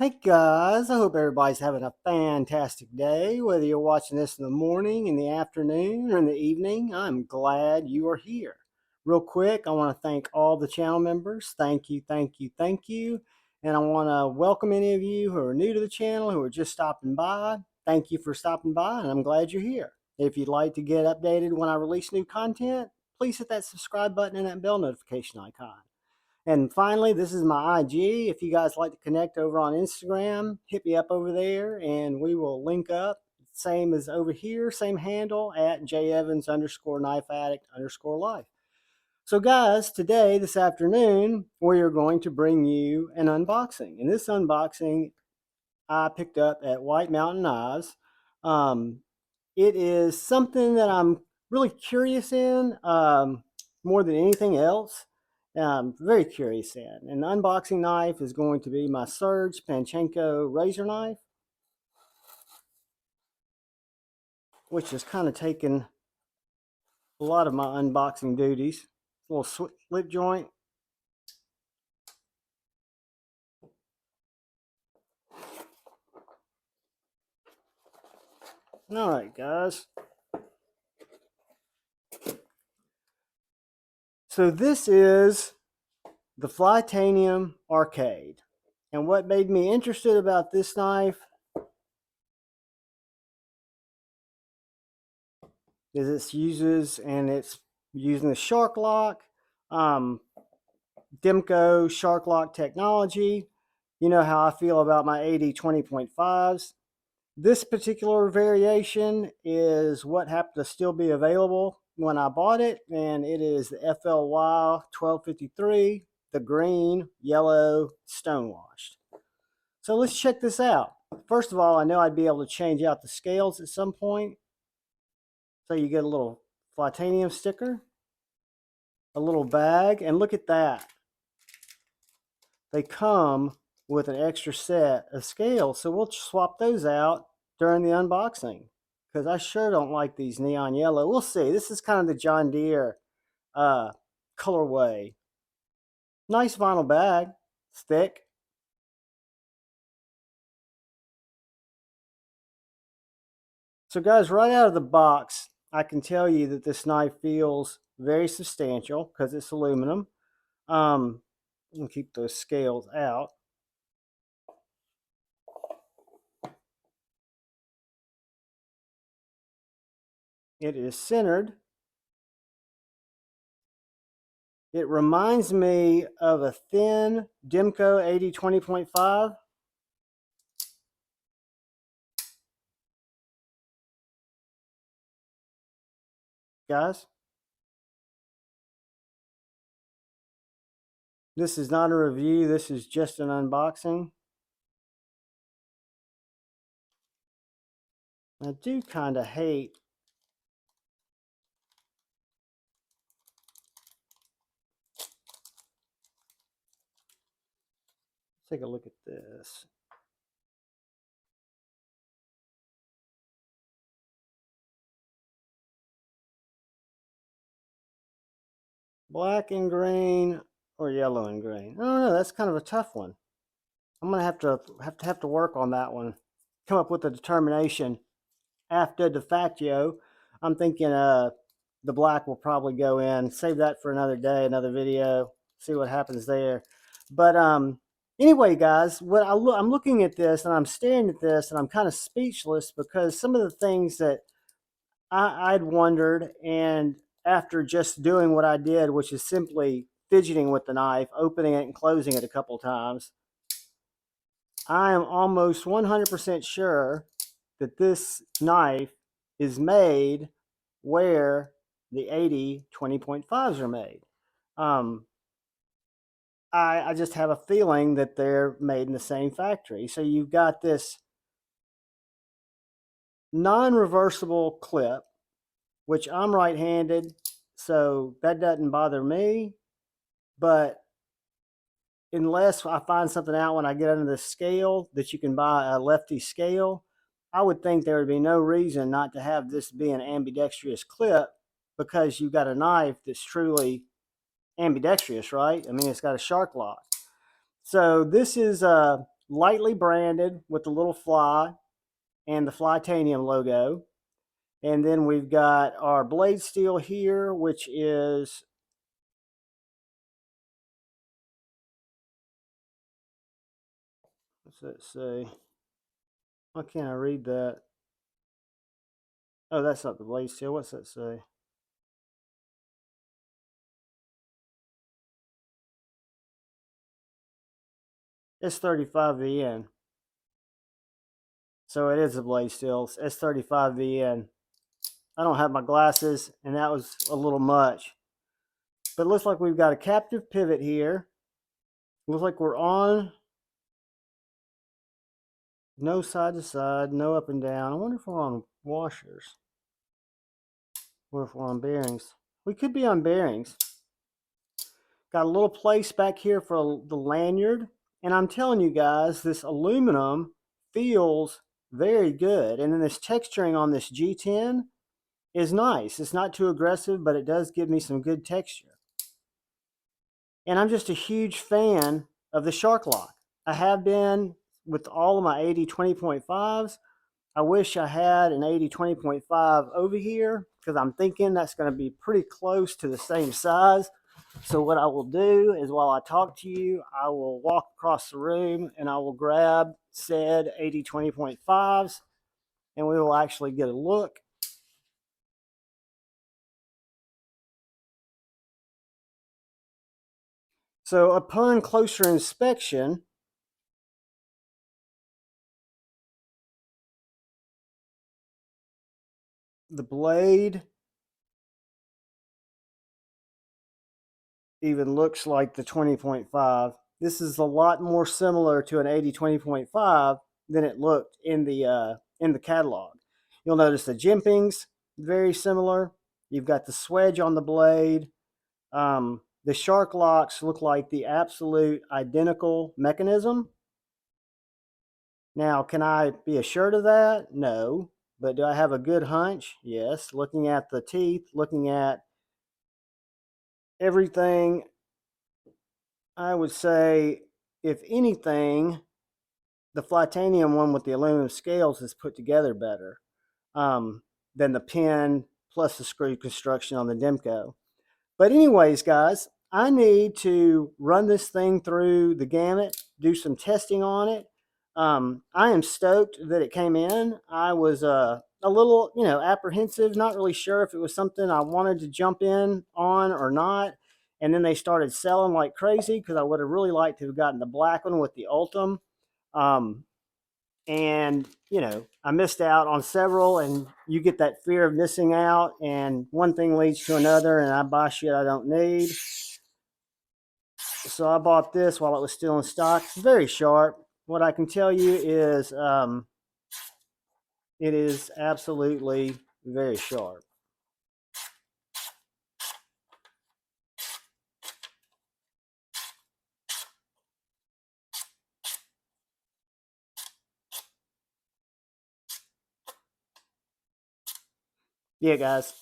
Hey guys, I hope everybody's having a fantastic day. Whether you're watching this in the morning, in the afternoon, or in the evening, I'm glad you are here. Real quick, I want to thank all the channel members. Thank you, thank you, thank you. And I want to welcome any of you who are new to the channel, who are just stopping by. Thank you for stopping by, and I'm glad you're here. If you'd like to get updated when I release new content, please hit that subscribe button and that bell notification icon. And finally, this is my IG. If you guys like to connect over on Instagram, hit me up over there and we will link up. Same as over here, same handle at jevans_knifeaddict_life. So guys, today, this afternoon, we are going to bring you an unboxing. And this unboxing I picked up at White Mountain Knives. Um, it is something that I'm really curious in, more than anything else. Very curious in. And the unboxing knife is going to be my Surge Panchenko razor knife, which has kind of taken a lot of my unboxing duties. A little slip joint. All right, guys. So this is the Flytanium Arcade. And what made me interested about this knife is it's using the shark lock, Demco shark lock technology. You know how I feel about my 80 20.5s. This particular variation is what happened to still be available when I bought it, and it is the FLY 1253, the green, yellow, stonewashed. So let's check this out. First of all, I know I'd be able to change out the scales at some point. So you get a little Flytanium sticker, a little bag, and look at that. They come with an extra set of scales. So we'll swap those out during the unboxing because I sure don't like these neon yellow. We'll see. This is kind of the John Deere colorway. Nice vinyl bag. It's thick. So guys, right out of the box, I can tell you that this knife feels very substantial because it's aluminum. And keep those scales out. It is centered. It reminds me of a thin Demco 80 20.5. Guys, this is not a review. This is just an unboxing. I do kind of hate take a look at this. Black and green or yellow and green. I don't know. That's kind of a tough one. I'm gonna have to work on that one. Come up with a determination after de facto. I'm thinking the black will probably go in. Save that for another day, another video. See what happens there. But anyway, guys, I'm looking at this and I'm staring at this and I'm kind of speechless because some of the things that I'd wondered, and after just doing what I did, which is simply fidgeting with the knife, opening it and closing it a couple times, I am almost 100% sure that this knife is made where the 80 20.5s are made. I just have a feeling that they're made in the same factory. So you've got this non-reversible clip, which I'm right-handed, so that doesn't bother me. But unless I find something out when I get under the scale that you can buy a lefty scale, I would think there would be no reason not to have this be an ambidextrous clip because you've got a knife that's truly ambidextrous, right? I mean, it's got a shark lock. So this is lightly branded with the little fly and the Flytanium logo. And then we've got our blade steel here, which is, what's that say? Why can't I read that? Oh, that's not the blade steel. What's that say? It's 35VN. So it is a blade steel. It's 35VN. I don't have my glasses, and that was a little much. But it looks like we've got a captive pivot here. Looks like we're on. No side to side, no up and down. I wonder if we're on washers or if we're on bearings. We could be on bearings. Got a little place back here for the lanyard. And I'm telling you guys, this aluminum feels very good. And then this texturing on this G10 is nice. It's not too aggressive, but it does give me some good texture. And I'm just a huge fan of the Shark Lock. I have been with all of my 80-20.5s. I wish I had an 80-20.5 over here because I'm thinking that's going to be pretty close to the same size. So what I will do is while I talk to you, I will walk across the room and I will grab said 80-20.5s and we will actually get a look. So upon closer inspection, the blade even looks like the 20.5. This is a lot more similar to an 80-20.5 than it looked in the catalog. You'll notice the jimpings very similar. You've got the swedge on the blade. The shark locks look like the absolute identical mechanism. Now, can I be assured of that? No. But do I have a good hunch? Yes. Looking at the teeth, looking at everything, I would say, if anything, the Flytanium one with the aluminum scales is put together better than the pin plus the screw construction on the Demco. But anyways, guys, I need to run this thing through the gamut, do some testing on it. I am stoked that it came in. I was a little, apprehensive, not really sure if it was something I wanted to jump in on or not. And then they started selling like crazy because I would have really liked to have gotten the black one with the Ultim. Um, and I missed out on several, and you get that fear of missing out, and one thing leads to another, and I buy shit I don't need. So I bought this while it was still in stock. It's very sharp. What I can tell you is it is absolutely very sharp. Yeah, guys,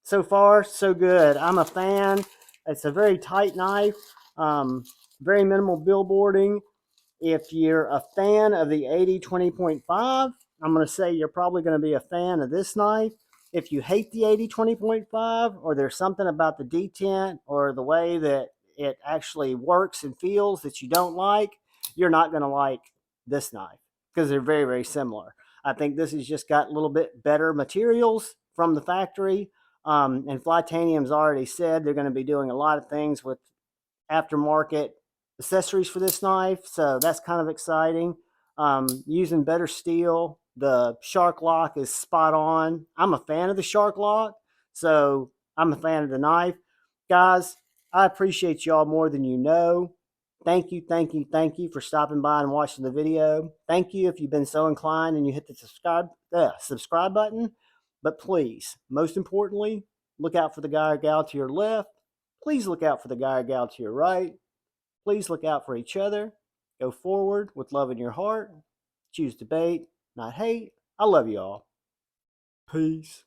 so far so good. I'm a fan. It's a very tight knife, very minimal billboarding. If you're a fan of the 80-20.5, I'm going to say you're probably going to be a fan of this knife. If you hate the 80-20.5, or there's something about the detent or the way that it actually works and feels that you don't like, you're not going to like this knife because they're very, very similar. I think this has just got a little bit better materials from the factory. And Flytanium's already said they're going to be doing a lot of things with aftermarket accessories for this knife, so that's kind of exciting. Using better steel, the shark lock is spot on. I'm a fan of the shark lock, so I'm a fan of the knife. Guys, I appreciate y'all more than you know. Thank you, thank you, thank you for stopping by and watching the video. Thank you if you've been so inclined and you hit the subscribe button. But please, most importantly, look out for the guy or gal to your left. Please look out for the guy or gal to your right. Please look out for each other. Go forward with love in your heart. Choose debate, not hate. I love you all. Peace.